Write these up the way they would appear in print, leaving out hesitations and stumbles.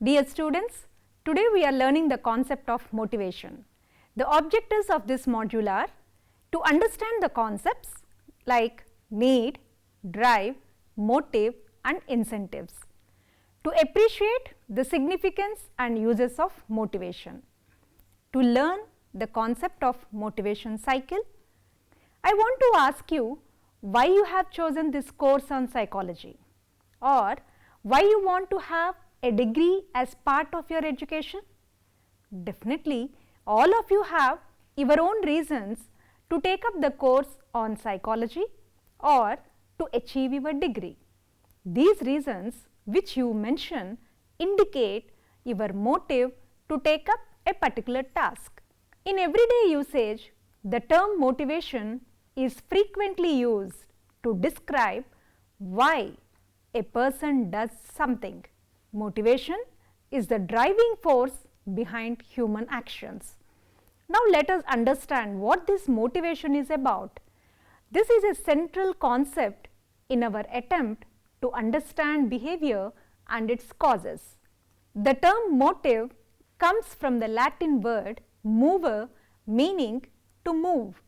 Dear students, today we are learning the concept of motivation. The objectives of this module are to understand the concepts like need, drive, motive and incentives, to appreciate the significance and uses of motivation, to learn the concept of motivation cycle. I want to ask you why you have chosen this course on psychology, or why you want to have a degree as part of your education. Definitely all of you have your own reasons to take up the course on psychology or to achieve your degree. These reasons which you mention indicate your motive to take up a particular task. In everyday usage, the term motivation is frequently used to describe why a person does something. Motivation is the driving force behind human actions. Now let us understand what this motivation is about. This is a central concept in our attempt to understand behavior and its causes. The term motive comes from the Latin word mover, meaning to move.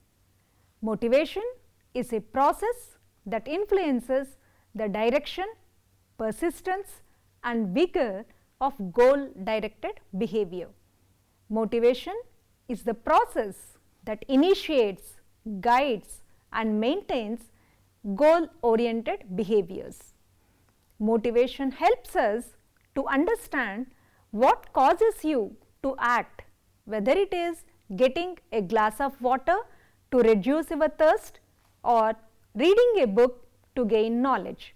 Motivation is a process that influences the direction, persistence and vigor of goal-directed behavior. Motivation is the process that initiates, guides and maintains goal-oriented behaviors. Motivation helps us to understand what causes you to act, whether it is getting a glass of water to reduce your thirst or reading a book to gain knowledge.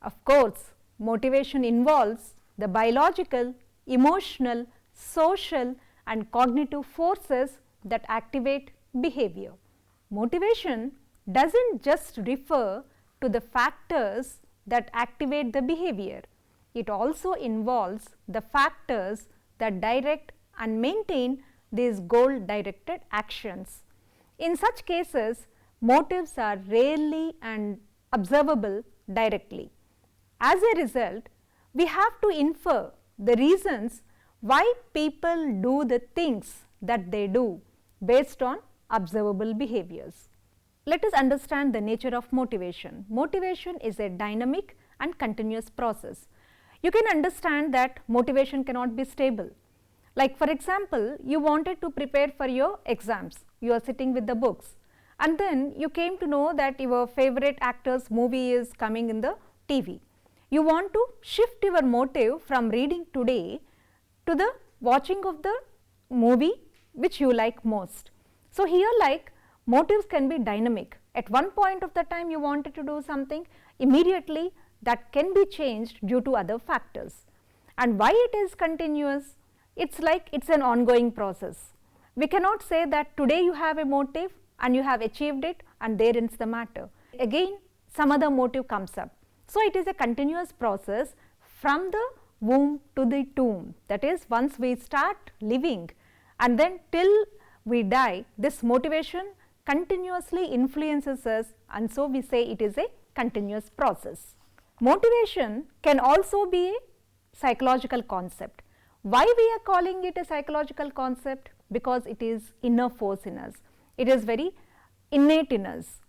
Of course, motivation involves the biological, emotional, social and cognitive forces that activate behavior. Motivation does not just refer to the factors that activate the behavior. It also involves the factors that direct and maintain these goal-directed actions. In such cases, motives are rarely and observable directly. As a result, we have to infer the reasons why people do the things that they do based on observable behaviors. Let us understand the nature of motivation. Motivation is a dynamic and continuous process. You can understand that motivation cannot be stable. Like for example, you wanted to prepare for your exams, you are sitting with the books and then you came to know that your favorite actor's movie is coming in the TV. You want to shift your motive from reading today to the watching of the movie which you like most. So here like motives can be dynamic. At one point of the time you wanted to do something, immediately that can be changed due to other factors. And why it is continuous? It's like it's an ongoing process. We cannot say that today you have a motive and you have achieved it and there ends the matter. Again some other motive comes up. So it is a continuous process from the womb to the tomb. That is, once we start living and then till we die, this motivation continuously influences us and so we say it is a continuous process. Motivation can also be a psychological concept. Why we are calling it a psychological concept? Because it is inner force in us. It is very innate in us.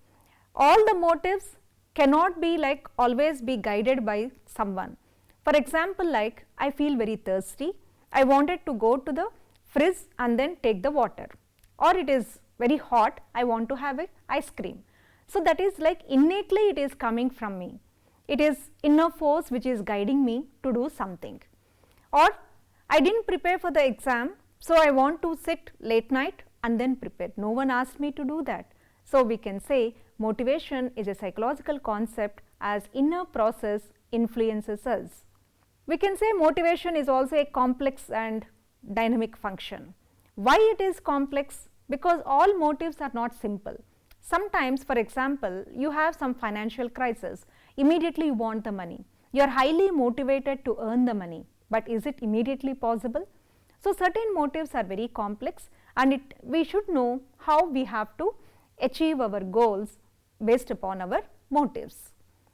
All the motives cannot be like always be guided by someone. For example, like I feel very thirsty, I wanted to go to the fridge and then take the water, or it is very hot, I want to have a ice cream. So that is like innately it is coming from me. It is inner force which is guiding me to do something. Or I didn't prepare for the exam, so I want to sit late night and then prepare. No one asked me to do that. So we can say motivation is a psychological concept as inner process influences us. We can say motivation is also a complex and dynamic function. Why it is complex? Because all motives are not simple. Sometimes, for example, you have some financial crisis, immediately you want the money. You are highly motivated to earn the money, but is it immediately possible? So certain motives are very complex and we should know how we have to achieve our goals based upon our motives.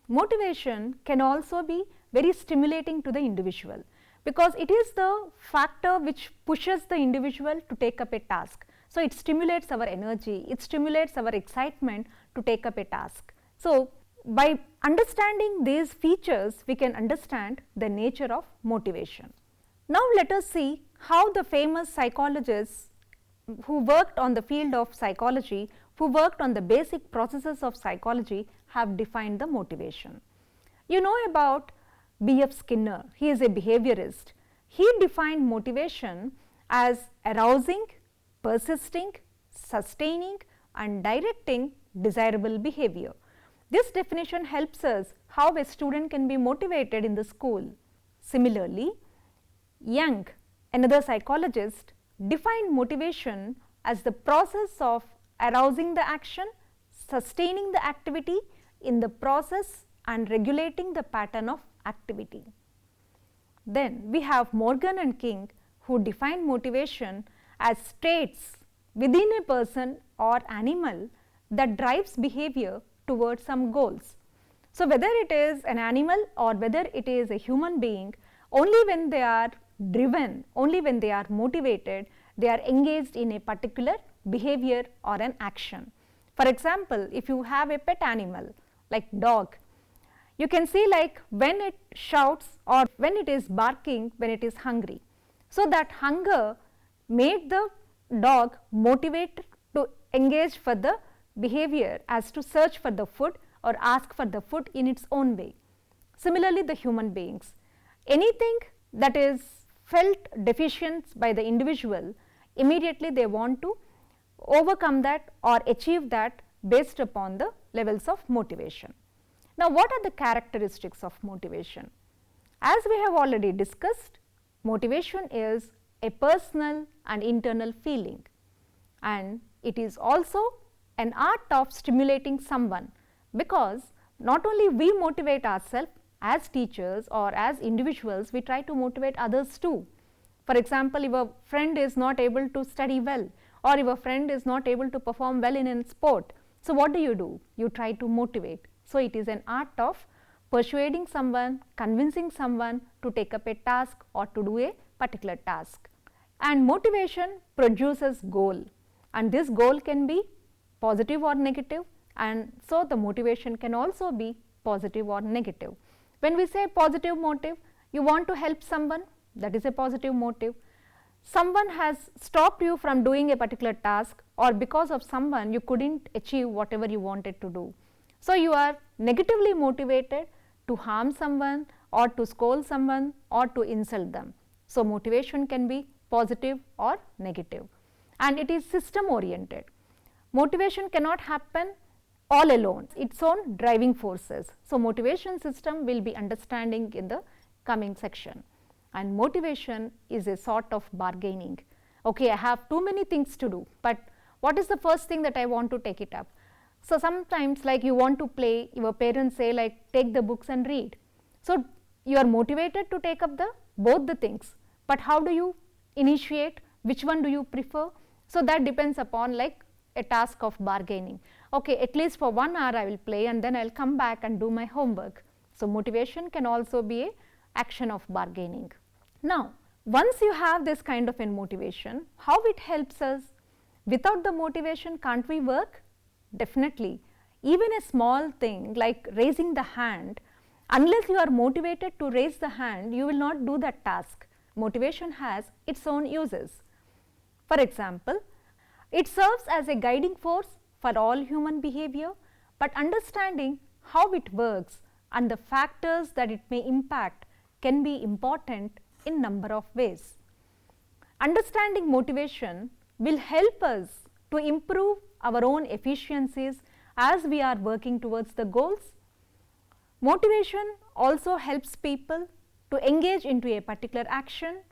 Motivation can also be very stimulating to the individual. because it is the factor which pushes the individual to take up a task. So, it stimulates our energy, it stimulates our excitement to take up a task. So, by understanding these features, we can understand the nature of motivation. Now, let us see how the famous psychologists who worked on the field of psychology, who worked on the basic processes of psychology, have defined the motivation. You know about B.F. Skinner, he is a behaviorist. He defined motivation as arousing, persisting, sustaining and directing desirable behavior. This definition helps us how a student can be motivated in the school. Similarly, Young, another psychologist, defined motivation as the process of arousing the action, sustaining the activity in the process and regulating the pattern of activity. Then we have Morgan and King, who define motivation as states within a person or animal that drives behavior towards some goals. So, whether it is an animal or whether it is a human being, only when they are driven, only when they are motivated, they are engaged in a particular behavior or an action. For example, if you have a pet animal like dog, you can see like when it shouts or when it is barking when it is hungry. So, that hunger made the dog motivated to engage for the behavior as to search for the food or ask for the food in its own way. Similarly, the human beings, anything that is felt deficient by the individual, immediately they want to overcome that or achieve that based upon the levels of motivation. Now, what are the characteristics of motivation? As we have already discussed, motivation is a personal and internal feeling, and it is also an art of stimulating someone, because not only we motivate ourselves as teachers or as individuals, we try to motivate others too. For example, if a friend is not able to study well or if a friend is not able to perform well in a sport, so what do? You try to motivate. So, it is an art of persuading someone, convincing someone to take up a task or to do a particular task. And motivation produces goal, and this goal can be positive or negative, and so the motivation can also be positive or negative. When we say positive motive, you want to help someone, that is a positive motive. Someone has stopped you from doing a particular task, or because of someone you couldn't achieve whatever you wanted to do. So, you are negatively motivated to harm someone or to scold someone or to insult them. So, motivation can be positive or negative, and it is system oriented. Motivation cannot happen all alone, its own driving forces. So, motivation system will be understanding in the coming section, and motivation is a sort of bargaining. Okay, I have too many things to do, but what is the first thing that I want to take it up? So, sometimes like you want to play, your parents say like take the books and read. So, you are motivated to take up both the things, but how do you initiate, which one do you prefer? So, that depends upon like a task of bargaining. Okay, at least for 1 hour I will play and then I will come back and do my homework. So, motivation can also be a action of bargaining. Now, once you have this kind of a motivation, how it helps us? Without the motivation, can't we work? Definitely. Even a small thing like raising the hand, unless you are motivated to raise the hand, you will not do that task. Motivation has its own uses. For example, it serves as a guiding force for all human behavior, but understanding how it works and the factors that it may impact can be important in number of ways. Understanding motivation will help us to improve our own efficiencies as we are working towards the goals. Motivation also helps people to engage into a particular action.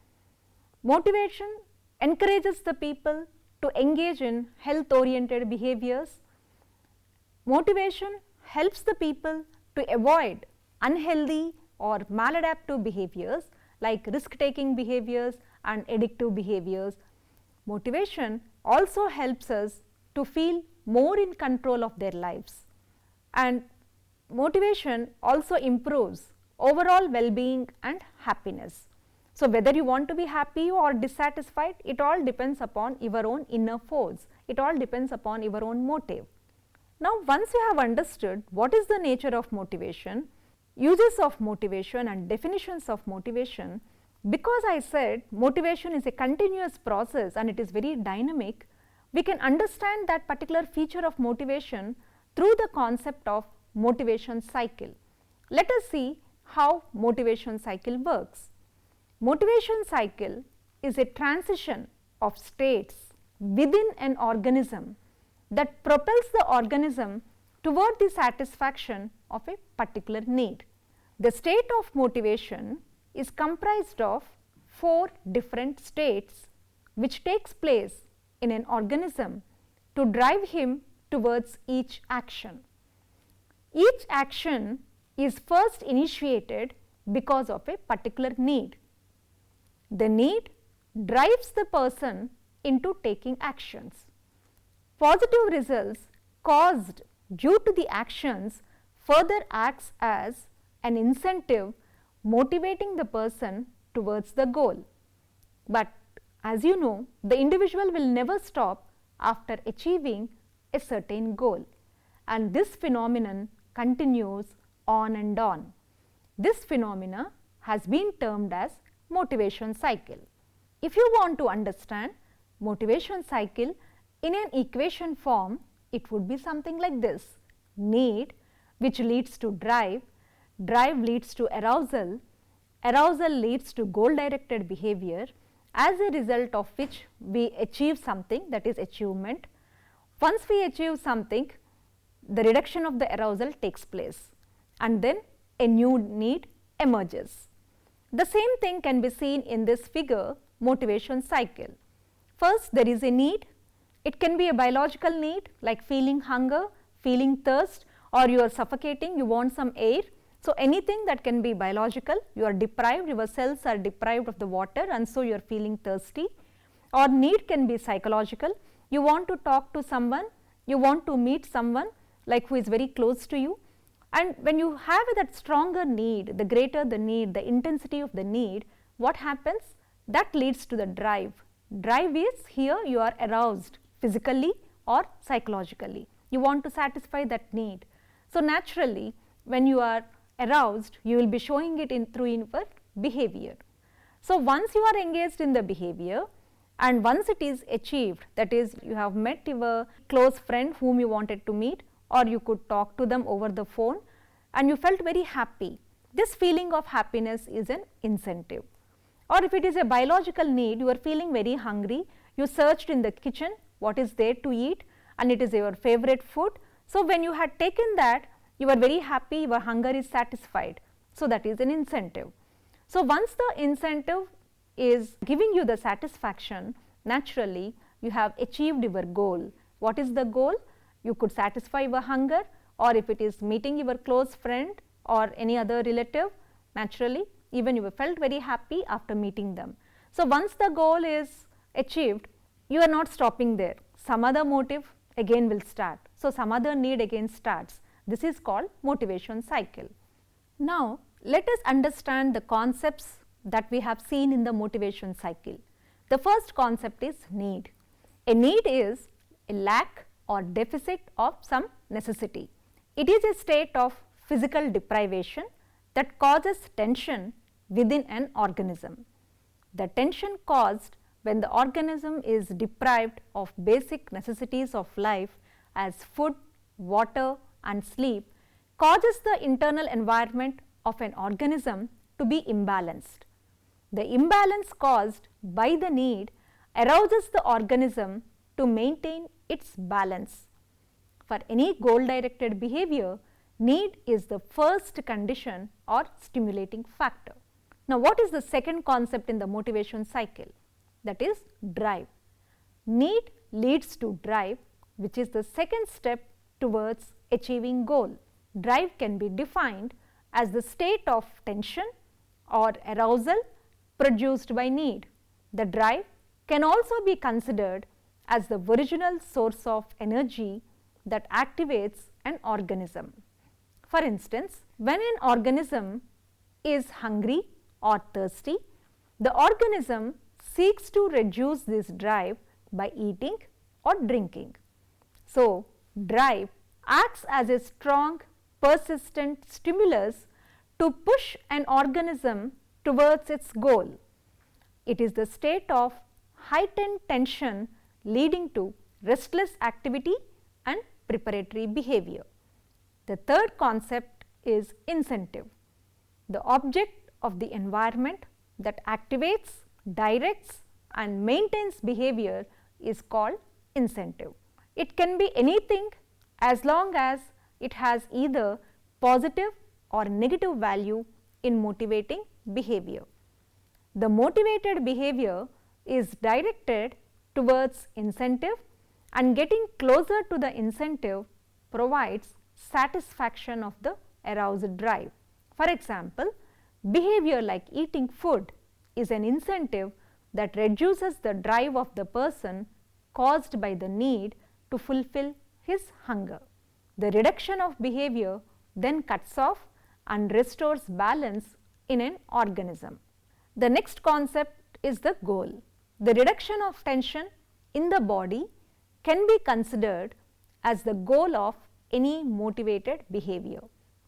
Motivation encourages the people to engage in health oriented behaviors. Motivation helps the people to avoid unhealthy or maladaptive behaviors like risk taking behaviors and addictive behaviors. Motivation also helps us to feel more in control of their lives, and motivation also improves overall well-being and happiness. So whether you want to be happy or dissatisfied, it all depends upon your own inner force. It all depends upon your own motive. Now once you have understood what is the nature of motivation, uses of motivation and definitions of motivation, because I said motivation is a continuous process and it is very dynamic, we can understand that particular feature of motivation through the concept of motivation cycle. Let us see how motivation cycle works. Motivation cycle is a transition of states within an organism that propels the organism toward the satisfaction of a particular need. The state of motivation is comprised of 4 different states which takes place in an organism to drive him towards each action. Each action is first initiated because of a particular need. The need drives the person into taking actions. Positive results caused due to the actions further acts as an incentive motivating the person towards the goal. But as you know, the individual will never stop after achieving a certain goal, and this phenomenon continues on and on. This phenomena has been termed as motivation cycle. If you want to understand motivation cycle in an equation form, it would be something like this: need, which leads to drive, drive leads to arousal, arousal leads to goal directed behavior, as a result of which we achieve something, that is achievement. Once we achieve something, the reduction of the arousal takes place and then a new need emerges. The same thing can be seen in this figure, motivation cycle. First, there is a need. It can be a biological need like feeling hunger, feeling thirst, or you are suffocating, you want some air. So anything that can be biological, you are deprived, your cells are deprived of the water and so you are feeling thirsty. Or need can be psychological, you want to talk to someone, you want to meet someone like who is very close to you. And when you have that stronger need, the greater the need, the intensity of the need, what happens? That leads to the drive. Drive is here you are aroused physically or psychologically. You want to satisfy that need. So naturally, when you are aroused, you will be showing it through your behavior. So once you are engaged in the behavior and once it is achieved, that is you have met your close friend whom you wanted to meet, or you could talk to them over the phone and you felt very happy. This feeling of happiness is an incentive. Or if it is a biological need, you are feeling very hungry, you searched in the kitchen what is there to eat and it is your favorite food. So when you had taken that, you are very happy, your hunger is satisfied. So that is an incentive. So once the incentive is giving you the satisfaction, naturally you have achieved your goal. What is the goal? You could satisfy your hunger, or if it is meeting your close friend or any other relative, naturally even you felt very happy after meeting them. So once the goal is achieved, you are not stopping there. Some other motive again will start. So some other need again starts. This is called motivation cycle. Now let us understand the concepts that we have seen in the motivation cycle. The first concept is need. A need is a lack or deficit of some necessity. It is a state of physical deprivation that causes tension within an organism. The tension caused when the organism is deprived of basic necessities of life as food, water and sleep causes the internal environment of an organism to be imbalanced. The imbalance caused by the need arouses the organism to maintain its balance. For any goal directed behavior, need is the first condition or stimulating factor. Now what is the second concept in the motivation cycle? That is drive. Need leads to drive, which is the second step towards achieving goal. Drive can be defined as the state of tension or arousal produced by need. The drive can also be considered as the original source of energy that activates an organism. For instance, when an organism is hungry or thirsty, The organism seeks to reduce this drive by eating or drinking. So, drive acts as a strong, persistent stimulus to push an organism towards its goal. It is the state of heightened tension leading to restless activity and preparatory behavior. The third concept is incentive, the object of the environment that activates, directs and maintains behavior is called incentive. It can be anything as long as it has either positive or negative value in motivating behavior. The motivated behavior is directed towards incentive, and getting closer to the incentive provides satisfaction of the aroused drive. For example, behavior like eating food is an incentive that reduces the drive of the person caused by the need to fulfill his hunger. The reduction of behavior then cuts off and restores balance in an organism. The next concept is the goal. The reduction of tension in the body can be considered as the goal of any motivated behavior.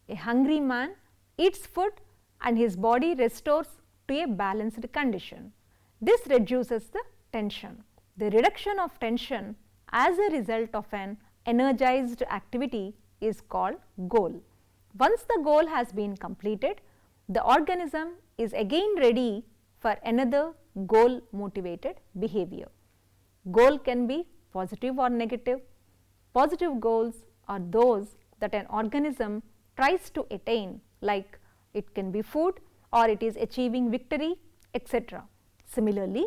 A hungry man eats food and his body restores to a balanced condition. This reduces the tension. The reduction of tension as a result of an energized activity is called goal. Once the goal has been completed, the organism is again ready for another goal motivated behavior. Goal can be positive or negative. Positive goals are those that an organism tries to attain, like it can be food or it is achieving victory, etc. Similarly,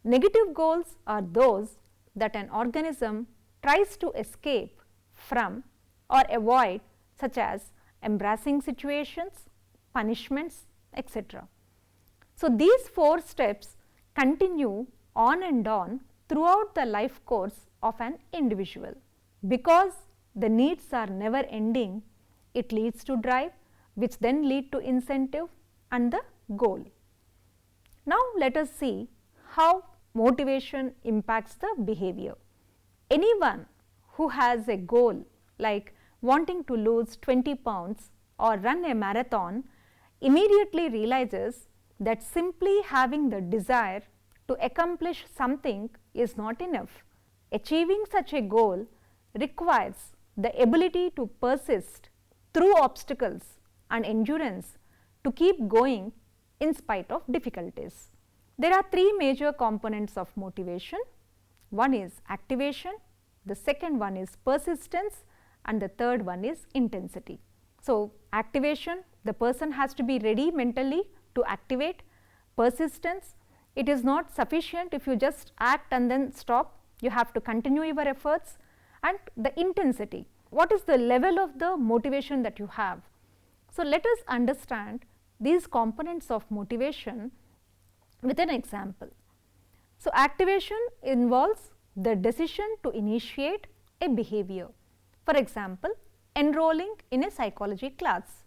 negative goals are those that an organism tries to escape from or avoid, such as embarrassing situations, punishments, etc. So, these 4 steps continue on and on throughout the life course of an individual. Because the needs are never ending, it leads to drive, which then lead to incentive and the goal. Now, let us see how motivation impacts the behavior. Anyone who has a goal like wanting to lose 20 pounds or run a marathon immediately realizes that simply having the desire to accomplish something is not enough. Achieving such a goal requires the ability to persist through obstacles and endurance to keep going in spite of difficulties. There are 3 major components of motivation. One is activation, the second one is persistence, and the third one is intensity. So, activation, the person has to be ready mentally to activate. Persistence, it is not sufficient if you just act and then stop, you have to continue your efforts. And the intensity, what is the level of the motivation that you have? So, let us understand these components of motivation with an example. So, activation involves the decision to initiate a behavior. For example, enrolling in a psychology class.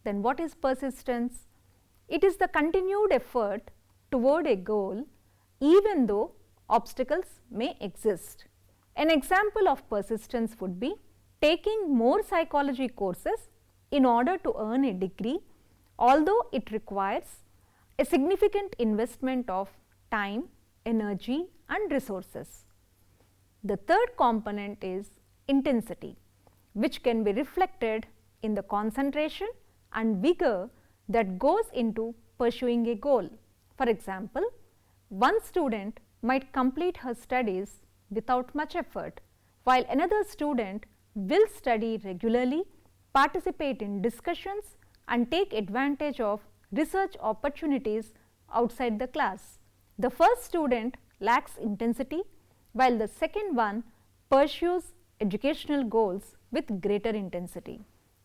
Then what is persistence? It is the continued effort toward a goal even though obstacles may exist. An example of persistence would be taking more psychology courses in order to earn a degree, although it requires a significant investment of time, energy and resources. The third component is intensity, which can be reflected in the concentration and vigor that goes into pursuing a goal. For example, one student might complete her studies without much effort, while another student will study regularly, participate in discussions and take advantage of research opportunities outside the class. The first student lacks intensity, while the second one pursues educational goals with greater intensity.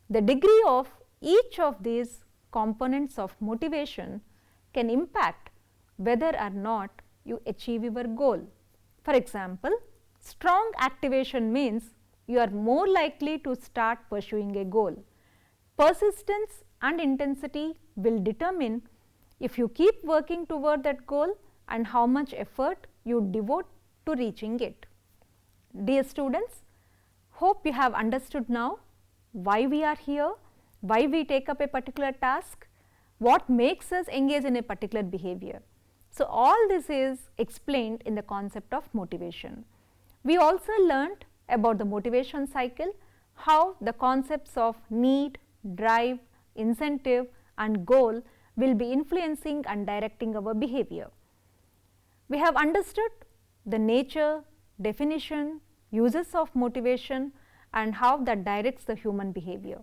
The degree of each of these components of motivation can impact whether or not you achieve your goal. For example, strong activation means you are more likely to start pursuing a goal. Persistence and intensity will determine if you keep working toward that goal and how much effort you devote to reaching it. Dear students, hope you have understood now why we are here, why we take up a particular task, what makes us engage in a particular behavior. So, all this is explained in the concept of motivation. We also learnt about the motivation cycle, how the concepts of need, drive, incentive and goal will be influencing and directing our behavior. We have understood the nature, definition, uses of motivation and how that directs the human behavior.